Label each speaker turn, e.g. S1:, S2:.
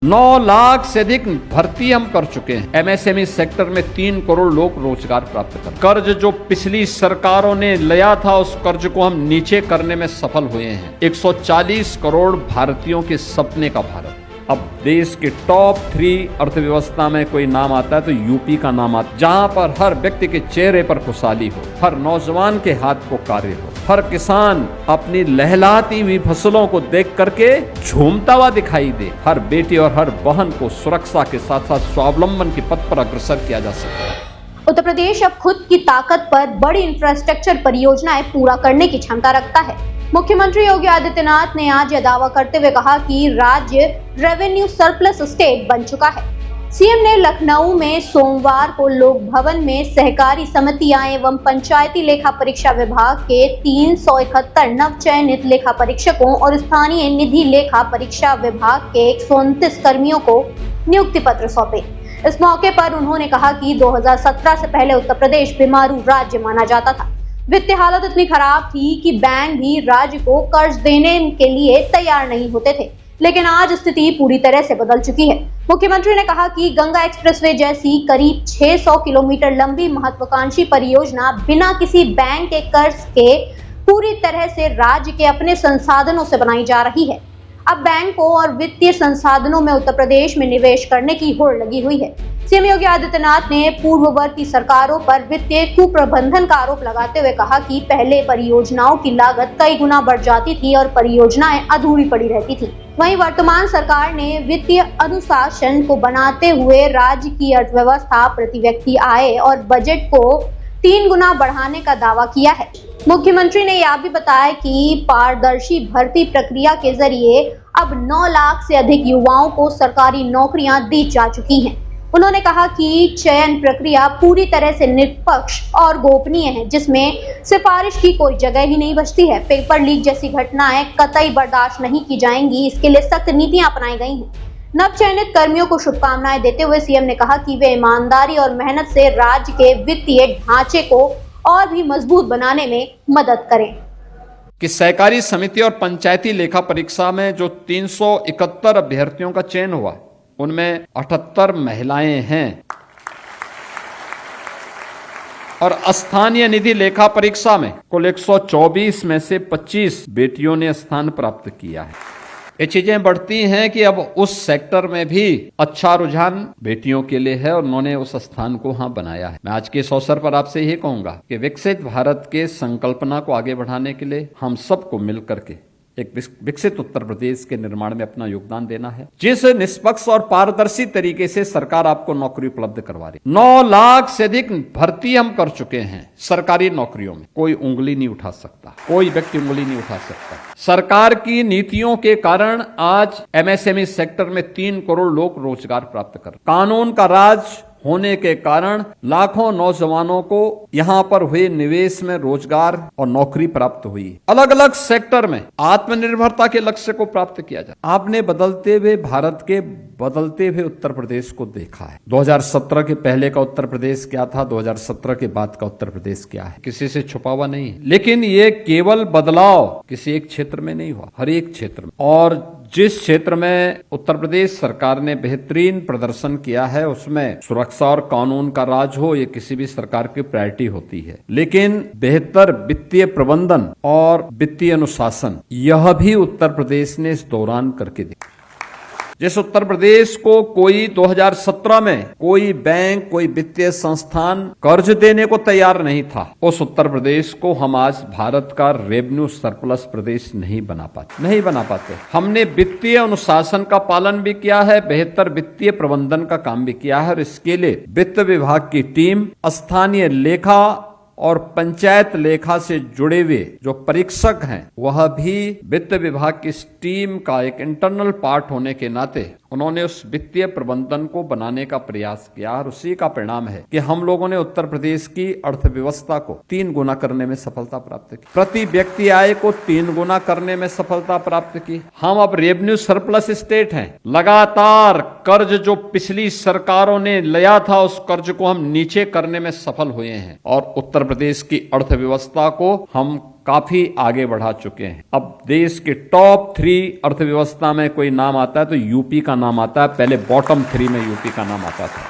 S1: 9 लाख से अधिक भर्ती हम कर चुके हैं। एमएसएमई सेक्टर में 3 करोड़ लोग रोजगार प्राप्त कर। कर्ज जो पिछली सरकारों ने लिया था उस कर्ज को हम नीचे करने में सफल हुए हैं। 140 करोड़ भारतीयों के सपने का भारत। अब देश के टॉप 3 अर्थव्यवस्था में कोई नाम आता है तो यूपी का नाम आता है, जहां पर हर व्यक्ति के चेहरे पर खुशहाली हो, हर नौजवान के हाथ को कार्य हो, हर किसान अपनी लहलहाती हुई फसलों को देख करके झूमता हुआ दिखाई दे, हर बेटी और हर बहन को सुरक्षा के साथ साथ स्वावलंबन के पथ पर अग्रसर किया जा सके।
S2: उत्तर प्रदेश अब खुद की ताकत पर बड़ी इंफ्रास्ट्रक्चर परियोजनाएं पूरा करने की क्षमता रखता है। मुख्यमंत्री योगी आदित्यनाथ ने आज यह दावा करते हुए कहा कि राज्य रेवेन्यू सरप्लस स्टेट बन चुका है। सीएम ने लखनऊ में सोमवार को लोक भवन में सहकारी समितियां एवं पंचायती लेखा परीक्षा विभाग के 371 नवचयनित लेखा परीक्षकों और स्थानीय निधि लेखा परीक्षा विभाग के 129 कर्मियों को नियुक्ति पत्र सौंपे। इस मौके पर उन्होंने कहा कि 2017 से पहले उत्तर प्रदेश बीमारू राज्य माना जाता था। वित्तीय हालत इतनी खराब थी कि बैंक भी राज्य को कर्ज देने के लिए तैयार नहीं होते थे, लेकिन आज स्थिति पूरी तरह से बदल चुकी है। मुख्यमंत्री ने कहा कि गंगा एक्सप्रेसवे जैसी करीब 600 किलोमीटर लंबी महत्वाकांक्षी परियोजना बिना किसी बैंक के कर्ज के पूरी तरह से राज्य के अपने संसाधनों से बनाई जा रही है। अब बैंकों और वित्तीय संसाधनों में उत्तर प्रदेश में निवेश करने की होड़ लगी हुई है। सीएम योगी आदित्यनाथ ने पूर्ववर्ती सरकारों पर वित्तीय कुप्रबंधन का आरोप लगाते हुए कहा कि पहले परियोजनाओं की लागत कई गुना बढ़ जाती थी और परियोजनाएं अधूरी पड़ी रहती थी। वहीं वर्तमान सरकार ने वित्तीय अनुशासन को बनाते हुए राज्य की अर्थव्यवस्था, प्रति व्यक्ति आय और बजट को 3 गुना बढ़ाने का दावा किया है। मुख्यमंत्री ने यह भी बताया कि पारदर्शी भर्ती प्रक्रिया के जरिए अब 9 लाख से अधिक युवाओं को सरकारी नौकरियां दी जा चुकी हैं। उन्होंने कहा कि चयन प्रक्रिया पूरी तरह से निष्पक्ष और गोपनीय है, जिसमें सिफारिश की कोई जगह ही नहीं बचती है। पेपर लीक जैसी घटनाएं कतई बर्दाश्त नहीं की जाएंगी, इसके लिए सख्त नीतियां अपनाई गई हैं। नवचयनित कर्मियों को शुभकामनाएं देते हुए सीएम ने कहा कि वे ईमानदारी और मेहनत से राज्य के वित्तीय ढांचे को और भी मजबूत बनाने में मदद करें।
S1: कि सहकारी समिति और पंचायती लेखा परीक्षा में जो 371 अभ्यर्थियों का चयन हुआ, उनमें 78 महिलाएं हैं और स्थानीय निधि लेखा परीक्षा में कुल 124 में से 25 बेटियों ने स्थान प्राप्त किया है। ये चीजें बढ़ती हैं कि अब उस सेक्टर में भी अच्छा रुझान बेटियों के लिए है और उन्होंने उस स्थान को वहां बनाया है। मैं आज के इस अवसर पर आपसे यही कहूंगा कि विकसित भारत के संकल्पना को आगे बढ़ाने के लिए हम सबको मिलकर के एक विकसित उत्तर प्रदेश के निर्माण में अपना योगदान देना है। जिस निष्पक्ष और पारदर्शी तरीके से सरकार आपको नौकरी उपलब्ध करवा रही, 9 लाख से अधिक भर्ती हम कर चुके हैं सरकारी नौकरियों में। कोई उंगली नहीं उठा सकता, कोई व्यक्ति उंगली नहीं उठा सकता। सरकार की नीतियों के कारण आज एमएसएमई सेक्टर में 3 करोड़ लोग रोजगार प्राप्त कर। कानून का राज होने के कारण लाखों नौजवानों को यहां पर हुए निवेश में रोजगार और नौकरी प्राप्त हुई। अलग अलग सेक्टर में आत्मनिर्भरता के लक्ष्य को प्राप्त किया जाए। आपने बदलते हुए भारत के बदलते हुए उत्तर प्रदेश को देखा है। 2017 के पहले का उत्तर प्रदेश क्या था, 2017 के बाद का उत्तर प्रदेश क्या है, किसी से छुपा हुआ नहीं है। लेकिन ये केवल बदलाव किसी एक क्षेत्र में नहीं हुआ, हर एक क्षेत्र में। और जिस क्षेत्र में उत्तर प्रदेश सरकार ने बेहतरीन प्रदर्शन किया है उसमें सुरक्षा और कानून का राज हो, ये किसी भी सरकार की प्रायोरिटी होती है। लेकिन बेहतर वित्तीय प्रबंधन और वित्तीय अनुशासन, यह भी उत्तर प्रदेश ने इस दौरान करके दिखाया। जिस उत्तर प्रदेश को कोई 2017 में कोई बैंक, कोई वित्तीय संस्थान कर्ज देने को तैयार नहीं था, उस उत्तर प्रदेश को हम आज भारत का रेवेन्यू सरप्लस प्रदेश नहीं बना पाते। हमने वित्तीय अनुशासन का पालन भी किया है, बेहतर वित्तीय प्रबंधन का काम भी किया है और इसके लिए वित्त विभाग की टीम, स्थानीय लेखा और पंचायत लेखा से जुड़े हुए जो परीक्षक हैं, वह भी वित्त विभाग की टीम का एक इंटरनल पार्ट होने के नाते उन्होंने उस वित्तीय प्रबंधन को बनाने का प्रयास किया और उसी का परिणाम है कि हम लोगों ने उत्तर प्रदेश की अर्थव्यवस्था को 3 गुना करने में सफलता प्राप्त की, प्रति व्यक्ति आय को 3 गुना करने में सफलता प्राप्त की। हम अब रेवेन्यू सरप्लस स्टेट हैं। लगातार कर्ज जो पिछली सरकारों ने लिया था उस कर्ज को हम नीचे करने में सफल हुए हैं और उत्तर प्रदेश की अर्थव्यवस्था को हम काफी आगे बढ़ा चुके हैं। अब देश के टॉप 3 अर्थव्यवस्था में कोई नाम आता है तो यूपी का नाम आता है, पहले बॉटम 3 में यूपी का नाम आता था।